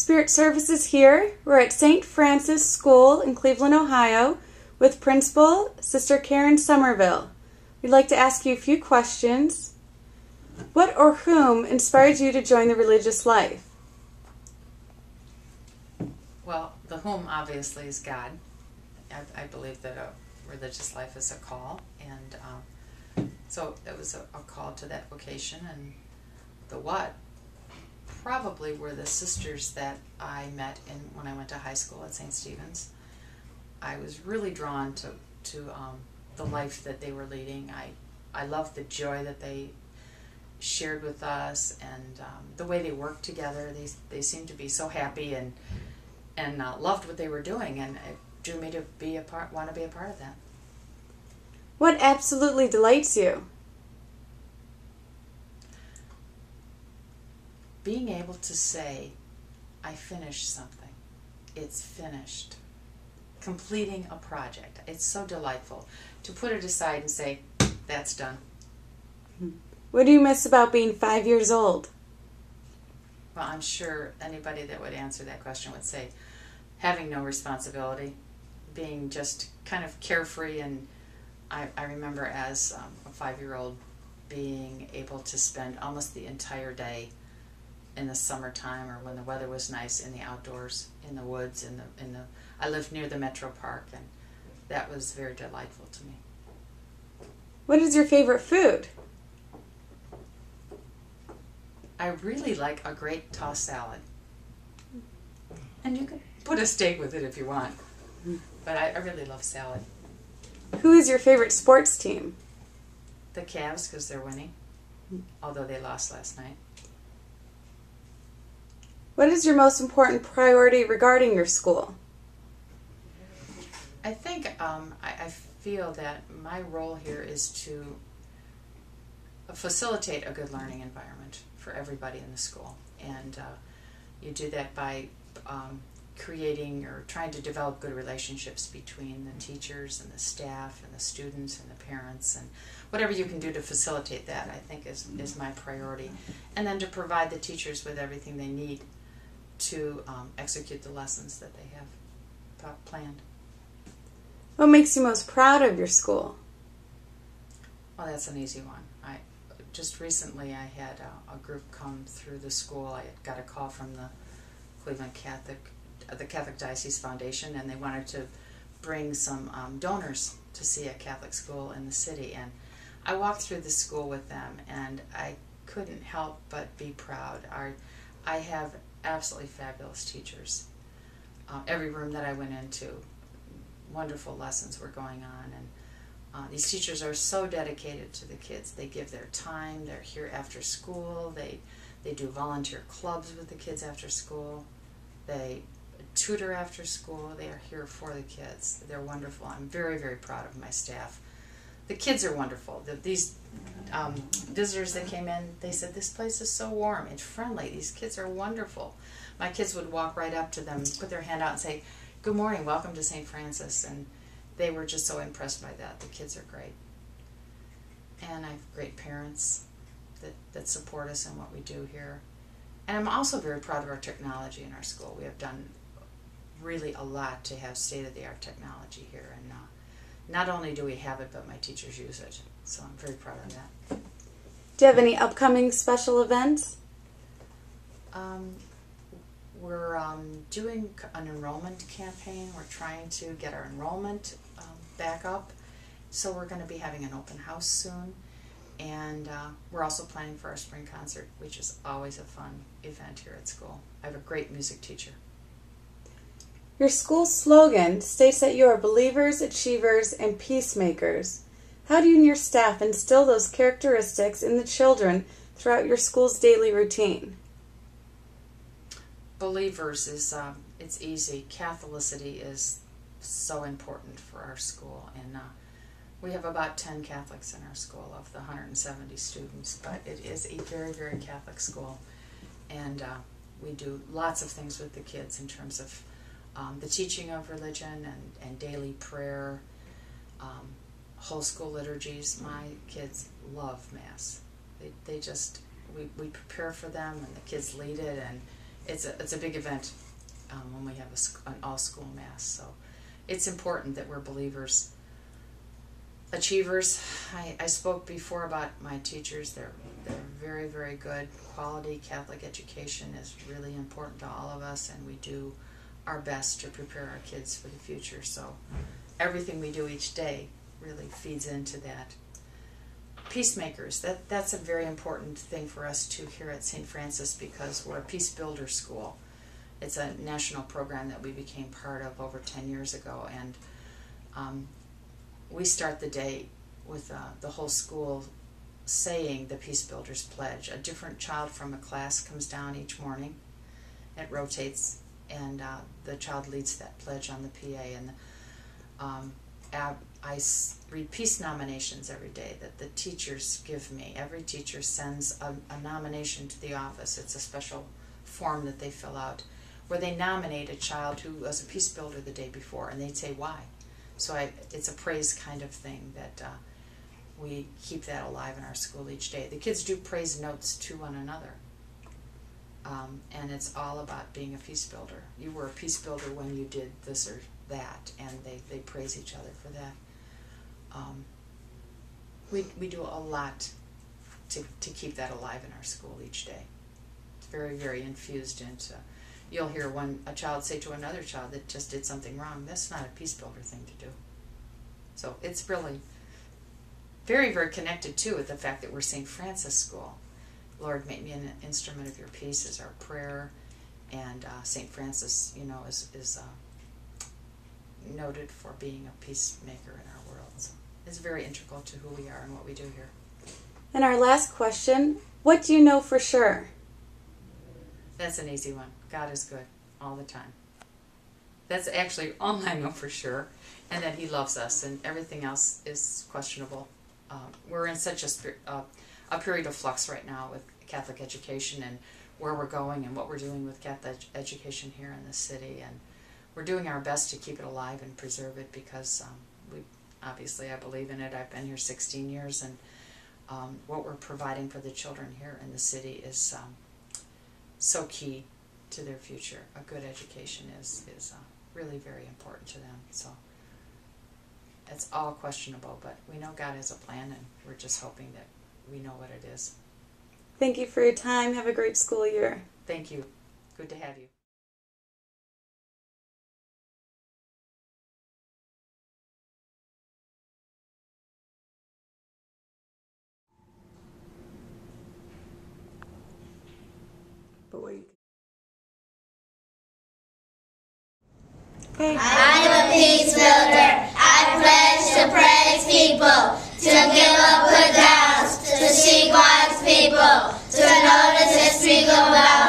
Spirit Services here. We're at St. Francis School in Cleveland, Ohio with Principal Sister Karen Somerville. We'd like to ask you a few questions. What or whom inspired you to join the religious life? Well, the whom obviously is God. I believe that a religious life is a call, and so it was a call to that vocation. And the what probably were the sisters that I met when I went to high school at St. Stephen's. I was really drawn to the life that they were leading. I loved the joy that they shared with us, and the way they worked together. They seemed to be so happy and loved what they were doing, and it drew me to want to be a part of that. What absolutely delights you? Being able to say, I finished something. It's finished. Completing a project. It's so delightful to put it aside and say, that's done. What do you miss about being 5 years old? Well, I'm sure anybody that would answer that question would say having no responsibility, being just kind of carefree. And I remember as a 5-year-old being able to spend almost the entire day in the summertime or when the weather was nice in the outdoors, in the woods, I lived near the Metro Park, and that was very delightful to me. What is your favorite food? I really like a great tossed salad. And you can put a steak with it if you want. But I really love salad. Who is your favorite sports team? The Cavs, because they're winning, although they lost last night. What is your most important priority regarding your school? I think I feel that my role here is to facilitate a good learning environment for everybody in the school. And you do that by creating or trying to develop good relationships between the teachers and the staff and the students and the parents, and whatever you can do to facilitate that, I think is my priority. And then to provide the teachers with everything they need to execute the lessons that they have planned. What makes you most proud of your school? Well, that's an easy one. Just recently I had a group come through the school. I got a call from the Cleveland Catholic Diocese Foundation, and they wanted to bring some donors to see a Catholic school in the city. And I walked through the school with them, and I couldn't help but be proud. I have absolutely fabulous teachers. Every room that I went into, wonderful lessons were going on, and these teachers are so dedicated to the kids. They give their time. They're here after school. They do volunteer clubs with the kids after school. They tutor after school. They are here for the kids. They're wonderful. I'm very, very proud of my staff. The kids are wonderful. These visitors that came in, they said, this place is so warm and friendly. These kids are wonderful. My kids would walk right up to them, put their hand out and say, good morning, welcome to St. Francis. And they were just so impressed by that. The kids are great. And I have great parents that support us in what we do here. And I'm also very proud of our technology in our school. We have done really a lot to have state-of-the-art technology here. And not only do we have it, but my teachers use it. So I'm very proud of that. Do you have any upcoming special events? We're doing an enrollment campaign. We're trying to get our enrollment back up. So we're going to be having an open house soon. And we're also planning for our spring concert, which is always a fun event here at school. I have a great music teacher. Your school's slogan states that you are believers, achievers, and peacemakers. How do you and your staff instill those characteristics in the children throughout your school's daily routine? Believers is, it's easy. Catholicity is so important for our school. And we have about 10 Catholics in our school of the 170 students, but it is a very, very Catholic school. And we do lots of things with the kids in terms of the teaching of religion and daily prayer, whole school liturgies. My kids love Mass. We prepare for them, and the kids lead it, and it's a big event when we have an all-school mass. So it's important that we're believers. Achievers, I spoke before about my teachers. They're very, very good. Quality Catholic education is really important to all of us, and we do our best to prepare our kids for the future. So everything we do each day really feeds into that. Peacemakers, that's a very important thing for us too here at St. Francis, because we're a peace builder school. It's a national program that we became part of over 10 years ago, and we start the day with the whole school saying the Peace Builders Pledge. A different child from a class comes down each morning. It rotates, and the child leads that pledge on the PA. And I read peace nominations every day that the teachers give me. Every teacher sends a nomination to the office. It's a special form that they fill out where they nominate a child who was a peace builder the day before, and they'd say why. So it's a praise kind of thing that we keep that alive in our school each day. The kids do praise notes to one another, and it's all about being a peace builder. You were a peace builder when you did this or that, and they praise each other for that. We do a lot to keep that alive in our school each day. It's very, very infused into. You'll hear a child say to another child that just did something wrong, that's not a peace builder thing to do. So it's really very, very connected too with the fact that we're St. Francis School. Lord, make me an instrument of your peace is our prayer, and St. Francis, is noted for being a peacemaker in our world. So it's very integral to who we are and what we do here. And our last question, what do you know for sure? That's an easy one. God is good all the time. That's actually all I know for sure, and that He loves us, and everything else is questionable. We're in such a period of flux right now with Catholic education and where we're going and what we're doing with Catholic education here in the city, and we're doing our best to keep it alive and preserve it because obviously I believe in it. I've been here 16 years, and what we're providing for the children here in the city is so key to their future. A good education is really very important to them. So it's all questionable, but we know God has a plan, and we're just hoping that we know what it is. Thank you for your time. Have a great school year. Thank you. Good to have you. Okay. I'm a peace builder. I pledge to praise people, to give up put downs, to seek God's people, to notice and speak about